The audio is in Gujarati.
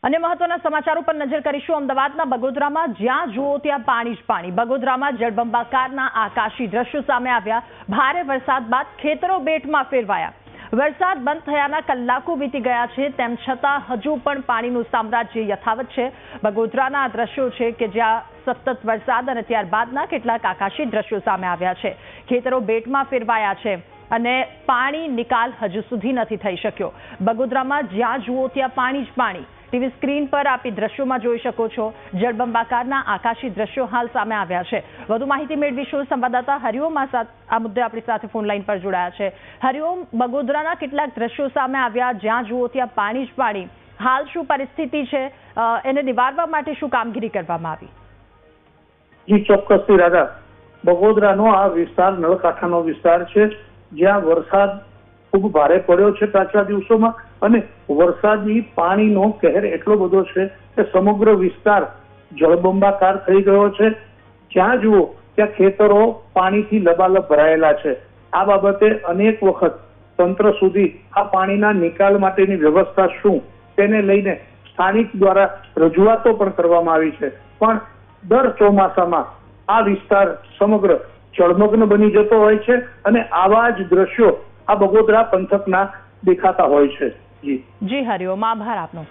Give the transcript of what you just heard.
અને મહત્વના સમાચારો પર નજર કરીશું। અમદાવાદના બગોદરામાં જ્યાં જુઓ ત્યાં પાણી જ પાણી। બગોદરામાં જળબંબાકારના આકાશી દ્રશ્યો સામે આવ્યા। ભારે વરસાદ બાદ ખેતરો બેટમાં ફેરવાયા। વરસાદ બંધ થયાના કલાકો વીતી ગયા છે, તેમ છતાં હજુ પણ પાણીનું સામ્રાજ્ય યથાવત છે। બગોદરાના આ દ્રશ્યો છે કે જ્યાં સતત વરસાદ અને ત્યારબાદના કેટલાક આકાશી દ્રશ્યો સામે આવ્યા છે। ખેતરો બેટમાં ફેરવાયા છે અને પાણી નિકાલ હજુ સુધી નથી થઈ શક્યો। બગોદરામાં જ્યાં જુઓ ત્યાં પાણી જ પાણી। ટીવી સ્ક્રીન પર આપ દ્રશ્યોમાં જોઈ શકો છો। જળબંબાકારના આકાશી દ્રશ્યો હાલ સામે આવ્યા છે। વધુ માહિતી મેળવીશું। સંવાદદાતા હરિઓમ આ મુદ્દે આપણી સાથે ફોન લાઈન પર જોડાયા છે। હરિઓમ, બગોદરાના કેટલાક દ્રશ્યો સામે આવ્યા, જ્યાં જુઓ ત્યાં પાણી જ પાણી। હાલ શું પરિસ્થિતિ છે, એને નિવારવા માટે શું કામગીરી કરવામાં આવી? જી ચોક્કસથી રાધા, બગોદરાનો આ વિસ્તાર નળકાંઠાનો વિસ્તાર છે, જ્યાં વરસાદ ખૂબ ભારે પડ્યો છે પાછલા દિવસોમાં અને વરસાદી પાણીનો કહેર એટલો બધો છે કે સમગ્ર વિસ્તાર જળબંબાકાર થઈ ગયો છે। જ્યાં જુઓ ત્યાં ખેતરો પાણીથી લબાલબ ભરાયેલા છે। આ બાબતે અનેક વખત તંત્ર સુધી આ પાણીના નિકાલ માટેની વ્યવસ્થા શું તેને લઈને સ્થાનિક દ્વારા રજૂઆતો પણ કરવામાં આવી છે, પણ દર ચોમાસામાં આ વિસ્તાર સમગ્ર જળમગ્ન બની જતો હોય છે અને આવા જ દ્રશ્યો આ બગોદરા પંથકના દેખાતા હોય છે। જી હરિઓમ, આભાર આપનો।